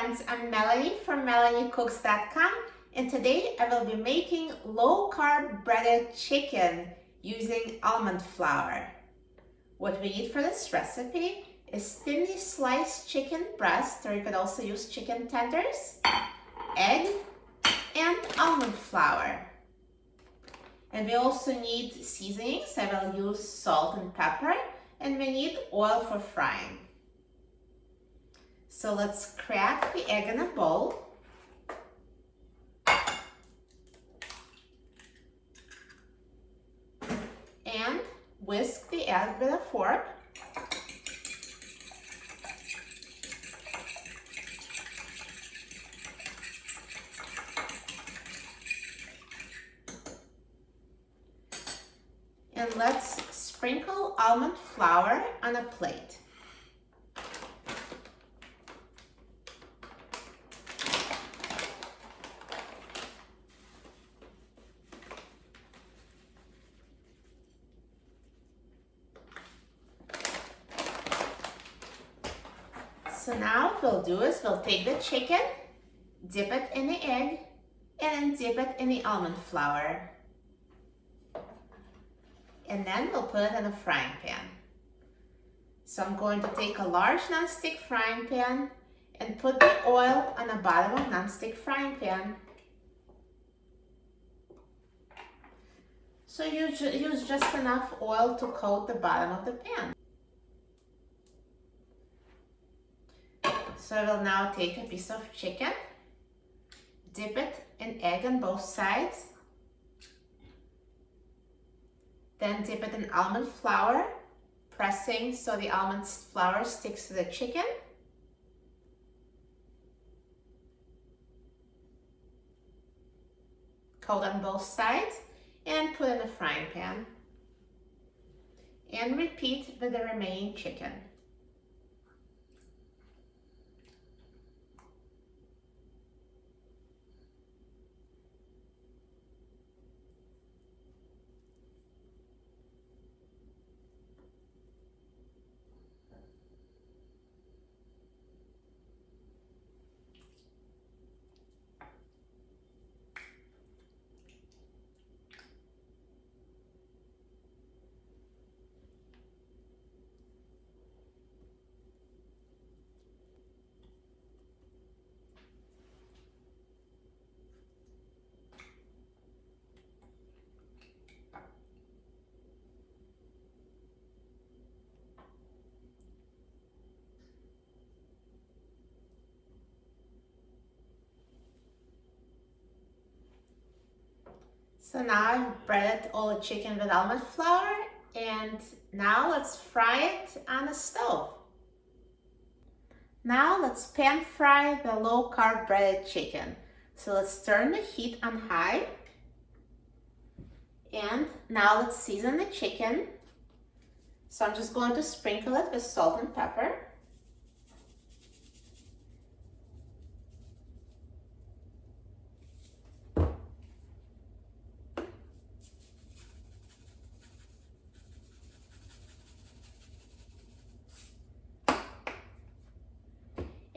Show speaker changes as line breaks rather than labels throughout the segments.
friends, I'm Melanie from MelanieCooks.com, and today I will be making low-carb breaded chicken using almond flour. What we need for this recipe is thinly sliced chicken breast, or you could also use chicken tenders, egg, and almond flour. And we also need seasonings. I will use salt and pepper, and we need oil for frying. So let's crack the egg in a bowl. And whisk the egg with a fork. And let's sprinkle almond flour on a plate. So now what we'll do is we'll take the chicken, dip it in the egg, and then dip it in the almond flour. And then we'll put it in a frying pan. So I'm going to take a large nonstick frying pan and put the oil on the bottom of nonstick frying pan. So use just enough oil to coat the bottom of the pan. So I will now take a piece of chicken, dip it in egg on both sides, then dip it in almond flour, pressing so the almond flour sticks to the chicken. Coat on both sides and put in a frying pan. And repeat with the remaining chicken. So now I've breaded all the chicken with almond flour, and now let's fry it on the stove. Now let's pan fry the low carb breaded chicken. So let's turn the heat on high. And now let's season the chicken. So I'm just going to sprinkle it with salt and pepper.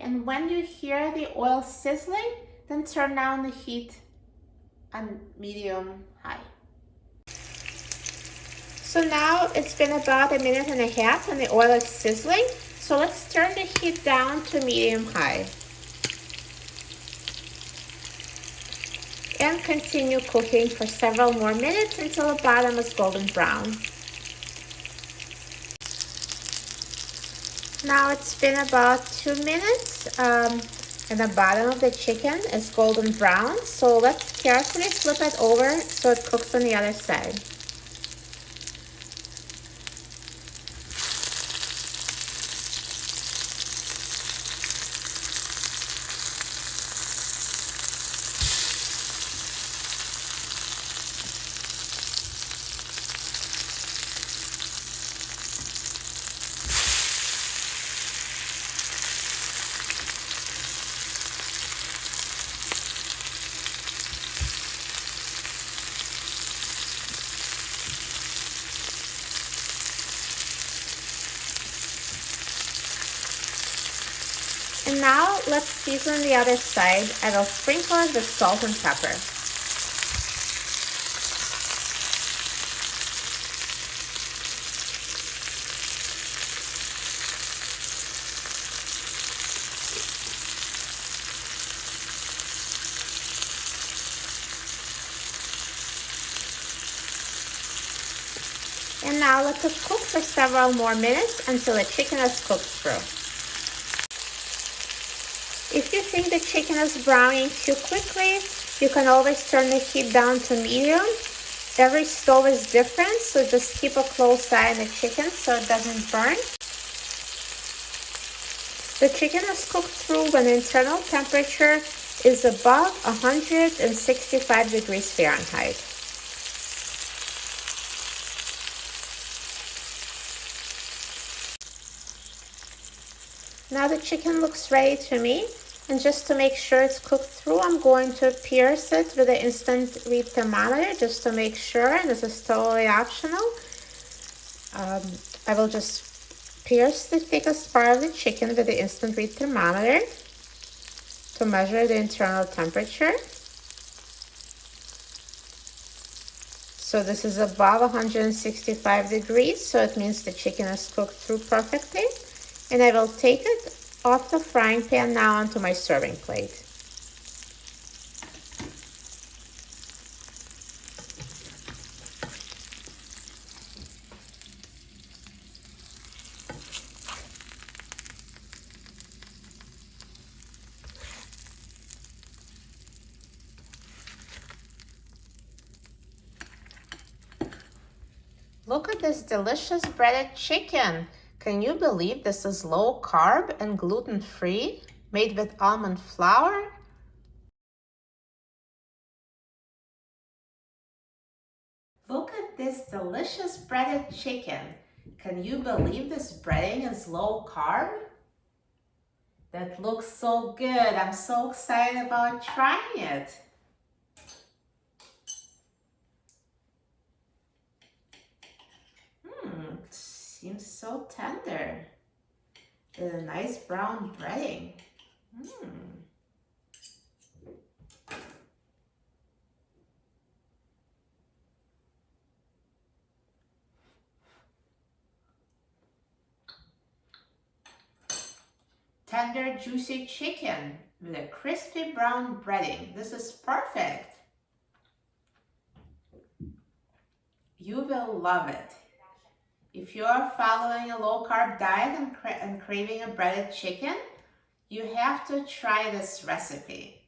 And when you hear the oil sizzling, then turn down the heat on medium-high. So now it's been about 1.5 minutes and the oil is sizzling. So let's turn the heat down to medium-high. And continue cooking for several more minutes until the bottom is golden brown. Now it's been about 2 minutes and the bottom of the chicken is golden brown. So let's carefully flip it over so it cooks on the other side. And now let's season the other side. I will sprinkle it with salt and pepper. And now let it cook for several more minutes until the chicken is cooked through. If you think the chicken is browning too quickly, you can always turn the heat down to medium. Every stove is different, so just keep a close eye on the chicken so it doesn't burn. The chicken is cooked through when the internal temperature is above 165 degrees Fahrenheit. Now the chicken looks ready to me, and just to make sure it's cooked through, I'm going to pierce it with an instant read thermometer just to make sure, and this is totally optional. I will just pierce the thickest part of the chicken with the instant read thermometer to measure the internal temperature. So this is above 165 degrees, so it means the chicken is cooked through perfectly. And I will take it off the frying pan now onto my serving plate. Look at this delicious breaded chicken. Can you believe this is low carb and gluten-free, made with almond flour? Look at this delicious breaded chicken. Can you believe this breading is low carb? That looks so good. I'm so excited about trying it. It seems so tender. With a nice brown breading. Tender, juicy chicken with a crispy brown breading. This is perfect. You will love it. If you are following a low-carb diet and craving a breaded chicken, you have to try this recipe.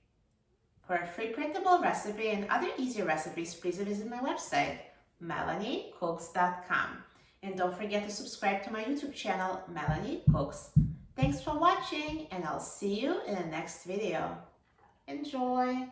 For a free printable recipe and other easy recipes, please visit my website, melaniecooks.com. And don't forget to subscribe to my YouTube channel, Melanie Cooks. Thanks for watching, and I'll see you in the next video. Enjoy!